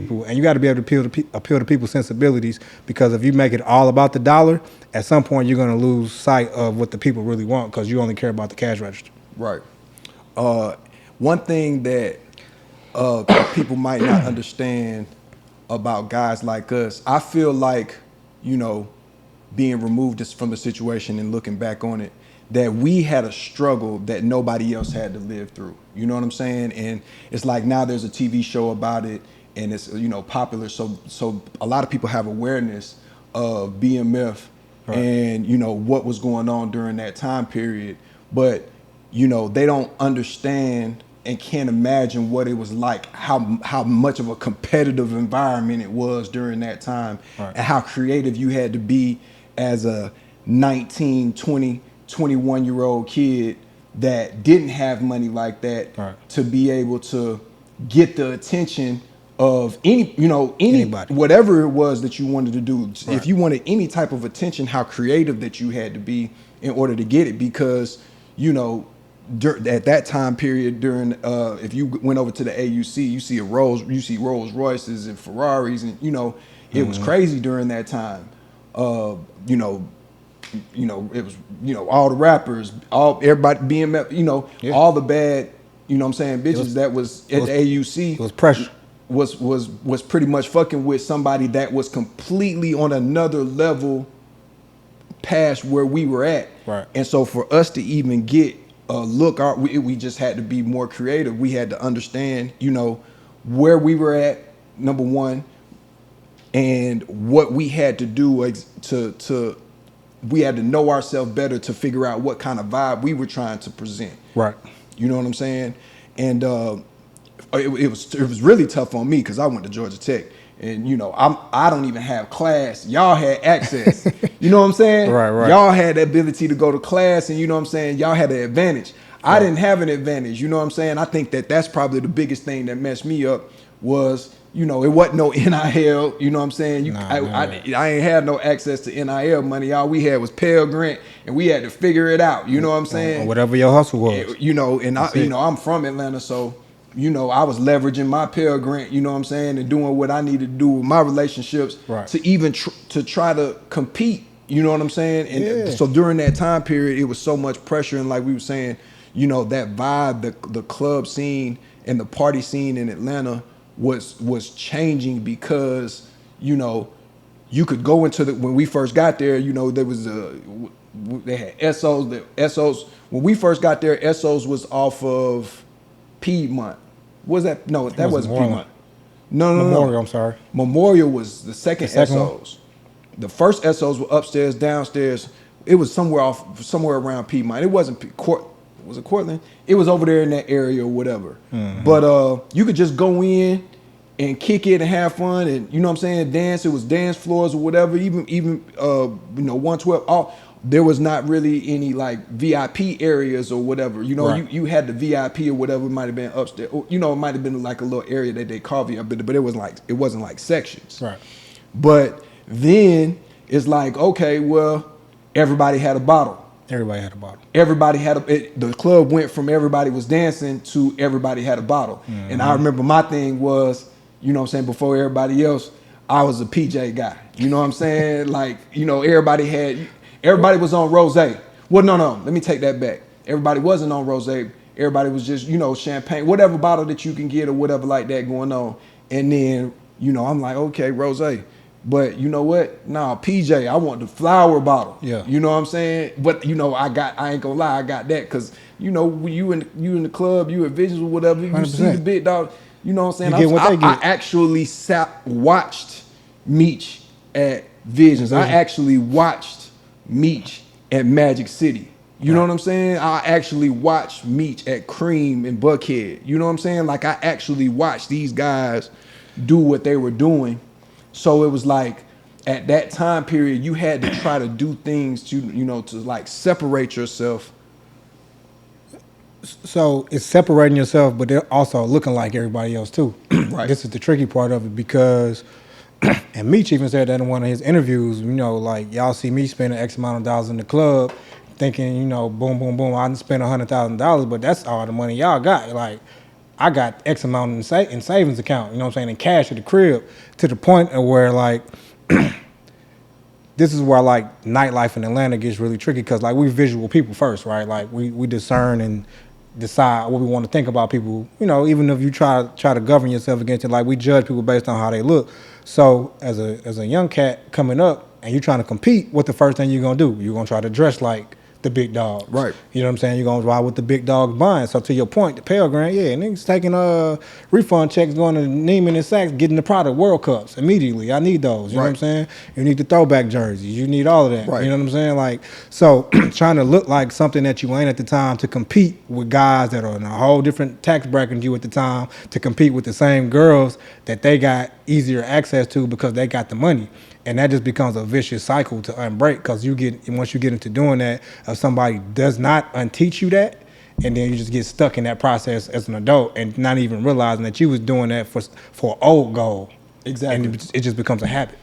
people, and you got to be able to appeal to people's sensibilities, because if you make it all about the dollar, at some point you're going to lose sight of what the people really want because you only care about the cash register. Right. One thing that people might not understand about guys like us, I feel like, you know, being removed from the situation and looking back on it, that we had a struggle that nobody else had to live through. You know what I'm saying? And it's like now there's a TV show about it and it's, you know, popular. So a lot of people have awareness of BMF and, you know, what was going on during that time period. But, you know, they don't understand and can't imagine what it was like, how much of a competitive environment it was during that time, and how creative you had to be as a 19, 20, 21-year-old kid that didn't have money like that to be able to get the attention of anybody, whatever it was that you wanted to do. If you wanted any type of attention, how creative that you had to be in order to get it, because, you know, at that time period during if you went over to the AUC, you see Rolls Royces and Ferraris, and you know it was crazy during that time. You know, it was, you know, all the rappers, everybody, BMF, you know, all the bad, you know what I'm saying, bitches that was at the AUC. It was pressure. Was pretty much fucking with somebody that was completely on another level past where we were at. Right. And so for us to even get we just had to be more creative. We had to understand, you know, where we were at, number one, and what we had to do we had to know ourselves better to figure out what kind of vibe we were trying to present. Right. You know what I'm saying? And it was really tough on me because I went to Georgia Tech. And, you know, I don't even have class. Y'all had access. You know what I'm saying? Right. Y'all had the ability to go to class, and you know what I'm saying? Y'all had an advantage. I didn't have an advantage. You know what I'm saying? I think that's probably the biggest thing that messed me up was, you know, it wasn't no NIL. You know what I'm saying? I ain't had no access to NIL money. All we had was Pell Grant, and we had to figure it out. You know what I'm saying? Whatever your hustle was. You know, and I'm from Atlanta, so, you know, I was leveraging my Pell Grant, you know what I'm saying, and doing what I needed to do with my relationships to even to try to compete, you know what I'm saying? And so during that time period, it was so much pressure, and like we were saying, you know, that vibe, the club scene and the party scene in Atlanta was changing because, you know, you could go into when we first got there, you know, there was they had SOs. When we first got there, SOs was off of Piedmont. Was that? No, that wasn't Piedmont. No. Memorial, I'm sorry. Memorial was the second SOs. One? The first SOs were upstairs, downstairs. It was somewhere around Piedmont. It wasn't was it Cortland? It was over there in that area or whatever. Mm-hmm. But you could just go in and kick it and have fun, and you know what I'm saying, dance. It was dance floors or whatever. Even you know, 112. There was not really any like VIP areas or whatever. You know, you had the VIP or whatever. It might have been upstairs. Or, you know, it might have been like a little area that they call VIP, but it wasn't like sections. Right. But then it's like, okay, well, everybody had a bottle. Everybody had a bottle. The club went from everybody was dancing to everybody had a bottle. Mm-hmm. And I remember my thing was, you know what I'm saying, before everybody else, I was a PJ guy. You know what I'm saying? Like, you know, everybody was on rosé. Well, no, let me take that back. Everybody wasn't on rosé. Everybody was just, you know, champagne, whatever bottle that you can get or whatever like that going on. And then, you know, I'm like, okay, rosé. But you know what? Nah, PJ, I want the flower bottle. Yeah. You know what I'm saying? But you know, I ain't gonna lie, I got that because, you know, you in the club, you at Visions or whatever, you 100%. See the big dog, you know what I'm saying? I actually watched Meech at Visions. I actually watched Meech at Magic City. You know what I'm saying? I actually watched Meech at Cream and Buckhead. You know what I'm saying? Like, I actually watched these guys do what they were doing. So it was like, at that time period, you had to try to do things to, you know, to like separate yourself. So it's separating yourself, but they're also looking like everybody else too. Right. This is the tricky part of it because, and Meech even said that in one of his interviews, you know, like, y'all see me spending X amount of dollars in the club thinking, you know, boom, boom, boom, I done spent $100,000, but that's all the money y'all got. Like, I got X amount in savings account, you know what I'm saying, in cash at the crib, to the point of where like, this is where like nightlife in Atlanta gets really tricky, because like we visual people first, right? Like we discern and decide what we want to think about people, you know, even if you try to govern yourself against it, like we judge people based on how they look. So as a young cat coming up and you trying to compete, what the first thing you're gonna do? You're gonna try to dress like the big dogs. Right. You know what I'm saying? You're gonna ride with the big dogs buying. So to your point, the Pale Grant, yeah, niggas taking refund checks, going to Neiman and Saks, getting the product World Cups immediately. I need those. You know what I'm saying? You need the throwback jerseys. You need all of that. Right. You know what I'm saying? Like, so trying to look like something that you ain't at the time to compete with guys that are in a whole different tax bracket than you at the time, to compete with the same girls that they got easier access to because they got the money. And that just becomes a vicious cycle to unbreak, because once you get into doing that, if somebody does not unteach you that, and then you just get stuck in that process as an adult and not even realizing that you was doing that for an old goal. Exactly. And it just becomes a habit.